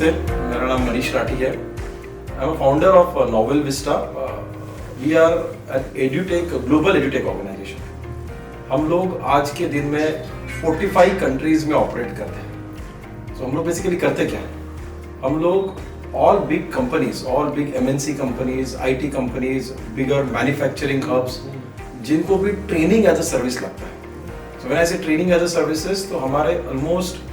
नमस्ते, मेरा नाम मनीष राठी है। I am founder of Novel Vista. We are an edutech, global edutech organisation. हम लोग आज के दिन में 45 कंट्रीज में ऑपरेट करते हैं। तो हम लोग बेसिकली करते क्या है, हम लोग all big companies, all big MNC companies, IT companies, bigger manufacturing hubs, जिनको भी ट्रेनिंग एज अ सर्विस लगता है। सो व्हेन आई से ट्रेनिंग एज अ सर्विसेज, तो हमारे ऑलमोस्ट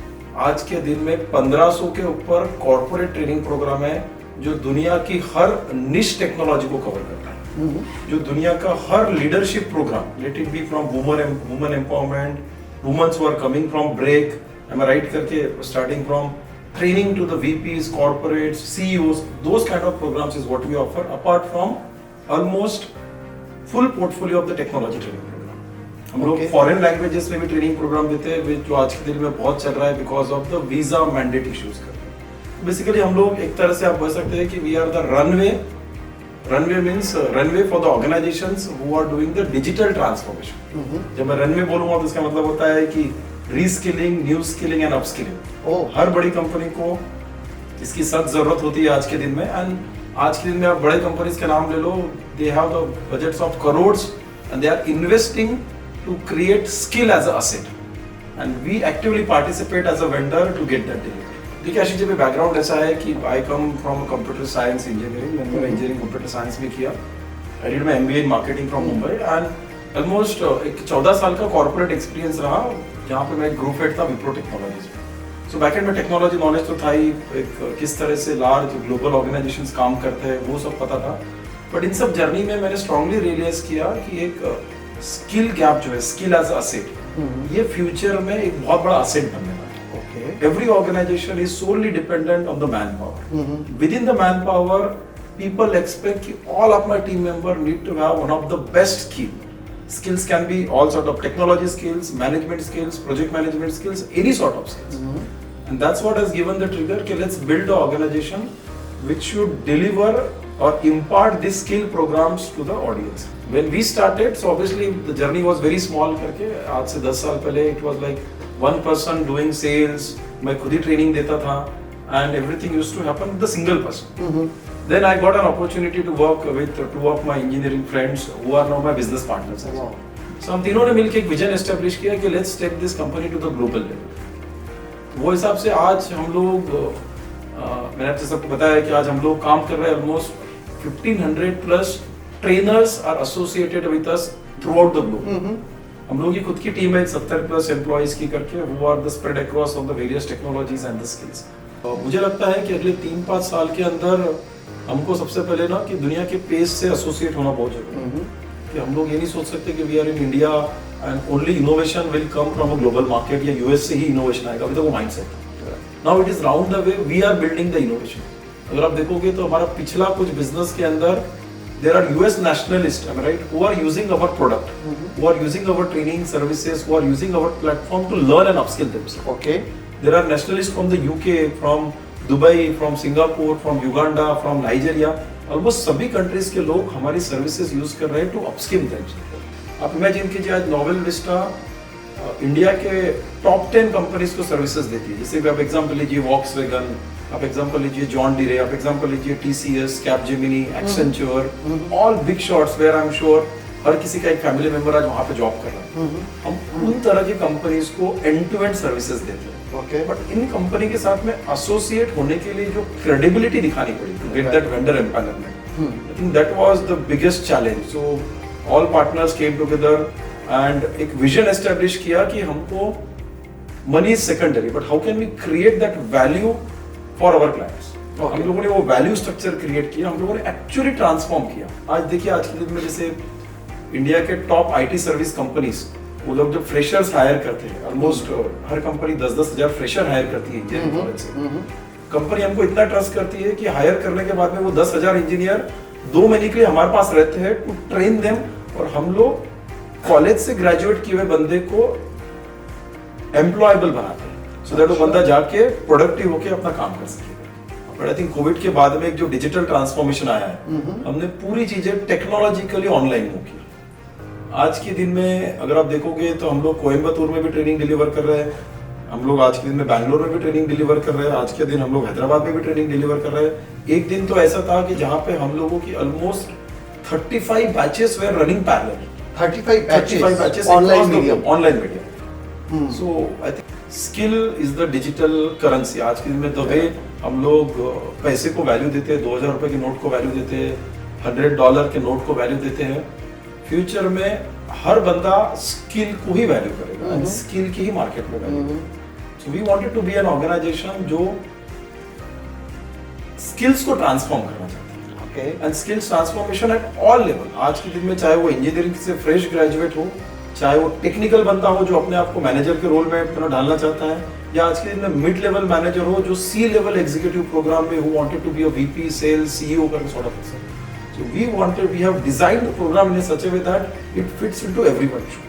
आज के दिन में 1500 के ऊपर कॉर्पोरेट ट्रेनिंग प्रोग्राम है जो दुनिया की हर निश टेक्नोलॉजी को कवर करता है। जो दुनिया का हर leadership programme, let it be from woman empowerment, women's who are coming from break, am I right करके starting from training to the VPs, corporates, CEOs, those kind of programs is what we offer, apart from almost full portfolio of the technology training program. हम लोग foreign languages में भी training programme देते हैं, जो आज के दिन में बहुत चल रहा है because of the visa mandate issues करते हैं। बेसिकली हम लोग एक तरह से आप बोल सकते हैं कि we are the runway means runway for the organisations who are doing the digital transformation. जब मैं रनवे बोलूंगा तो इसका मतलब होता है कि reskilling, new skilling and upskilling. हर बड़ी कंपनी को इसकी सख्त जरूरत होती है आज के दिन में। एंड आज के दिन में आप बड़े कंपनीज के नाम ले लो, they have the budgets of crores and they are investing to create skill as an asset, and we actively participate as a vendor to get that delivery. देखिए आशीष जी, मेरा बैकग्राउंड ऐसा है कि I come from computer science engineering, मैंने मेरा engineering computer science में किया। I did my MBA in marketing from Mumbai and almost एक 14 साल का कॉर्पोरेट एक्सपीरियंस रहा, जहाँ पे मैं ग्रुप हेड था विप्रो टेक्नोलॉजीज में। सो बैक एंड में टेक्नोलॉजी नॉलेज तो था ही, एक किस तरह से लार्ज ग्लोबल ऑर्गेनाइजेशंस काम करते हैं वो सब पता था। बट इन सब जर्नी में मैंने स्ट्रांगली रियलाइज किया कि एक स्किल गैप जो है, स्किल एज असेट, ये फ्यूचर में एक बहुत बड़ा असेट बनने वाला है। Every organisation is solely dependent on the man power. Within the man power, people expect कि all of my team member need to have one of the best skills can be all sort of technology skills, management skills, project management skills, any sort of skills. And that's what has given the trigger कि let's build an organization which should deliver or impart these skill programs to the audience. When we started, so obviously the journey was very small करके, आज से 10 साल पहले it was like one person doing sales, मैं खुद ही training देता था and everything used to happen with a single person. Then I got an opportunity to work with two of my engineering friends who are now my business partners. So हम तीनों ने मिलकर एक vision establish किया कि let's take this company to the global level. वो हिसाब से आज हम लोग, मैंने आपसे सबको बताया कि आज हम लोग काम कर रहे हैं, almost 1500 plus trainers are associated with us throughout the globe. हम लोगों की खुद की टीम है 70 plus employees की करके, who are the spread across of the various technologies and the skills. मुझे लगता है कि अगले 3-5 साल के अंदर हमको सबसे पहले ना कि दुनिया के पेस से एसोसिएट होना बहुत जरूरी है। कि हम लोग ये नहीं सोच सकते कि we are in India and only innovation will come from a global market या यूएस से ही इनोवेशन आएगा। अभी तो वो mindset, now it is round the way we are building the innovation. अगर आप देखोगे तो हमारा पिछला कुछ बिजनेस के अंदर there are US nationalists, am I right, who are using our product, who are using our training services, who are using our platform to learn and upskill themselves. Okay. There are nationalists from the UK, from Dubai, from Singapore, from Uganda, from Nigeria. Almost सभी countries के लोग हमारी services use कर रहे हैं to upskill themselves. आप imagine कीजिए आज नोवेल विस्टा इंडिया के टॉप 10 कंपनीज को सर्विसेज देती है। जैसे आप एग्जांपल लीजिए वॉक्सवैगन, आप एग्जांपल लीजिए जॉन डीरे, आप एग्जांपल लीजिए TCS, Capgemini, Accenture, all big shots where I am sure हर किसी का एक फैमिली मेंबर आज वहाँ पे जॉब कर रहा है। हम उन तरह की कंपनीज को एंड टू एंड सर्विसेज देते हैं। बट इन कंपनी के साथ में एसोसिएट होने के लिए जो क्रेडिबिलिटी दिखानी पड़ी to get that vendor empanelment, I think that was the biggest challenge. So all partners came together and एक विजन एस्टेब्लिश किया कि हमको money is secondary, but how can we create that value for our clients. हम लोगों ने वो value structure create किया, हम लोगों ने एक्चुअली ट्रांसफॉर्म किया। आज देखिए आज के दिन में जैसे इंडिया के टॉप आईटी सर्विस कंपनीज, वो लोग जब फ्रेशर्स हायर करते हैं, ऑलमोस्ट हर कंपनी 10-10 हजार फ्रेशर हायर करती है इंजीनियरिंग कॉलेज से। कंपनी हमको इतना ट्रस्ट करती है कि हायर करने के बाद में वो 10,000 इंजीनियर 2 महीने के लिए हमारे पास रहते हैं टू ट्रेन देम, और हम लोग कॉलेज से ग्रेजुएट किए हुए बंदे को एम्प्लॉयबल बनाते हैं, सो दैट वो बंदा जाके प्रोडक्टिव होके अपना काम कर सके। बट आई थिंक कोविड के बाद में एक जो डिजिटल ट्रांसफॉर्मेशन आया है, हमने पूरी चीजें टेक्नोलॉजिकली ऑनलाइन हो की। आज के दिन में अगर आप देखोगे तो हम लोग कोयम्बतूर में भी ट्रेनिंग डिलीवर कर रहे हैं, हम लोग आज के दिन में बैंगलोर में भी ट्रेनिंग डिलीवर कर रहे हैं, आज के दिन हम लोग हैदराबाद में भी ट्रेनिंग डिलीवर कर रहे हैं। एक दिन तो ऐसा था कि जहाँ पे हम लोगों की almost 35 batches were running parallel. 35 batches online medium. So I think skill is the digital currency. आज के दिन में द वे हम लोग पैसे को वैल्यू देते हैं, 2000 रुपए के नोट को वैल्यू देते हैं, $100 के नोट को वैल्यू देते हैं, फ्यूचर में हर बंदा स्किल को ही वैल्यू करेगा एंड स्किल की ही मार्केट में value. So we wanted to be an organisation जो स्किल्स को ट्रांसफॉर्म करना चाहता है and skills transformation at all level. आज के दिन में चाहे वो इंजीनियरिंग से फ्रेश ग्रेजुएट हो, चाहे वो टेक्निकल बंदा हो जो अपने आप को मैनेजर के रोल में डालना चाहता है, या आज के दिन में मिड लेवल मैनेजर हो जो सी लेवल एग्जीक्यूटिव प्रोग्राम में who wanted to be a VP sales CEO करके sort of person. So we have designed the program in such a way that it fits into everyone's shoe.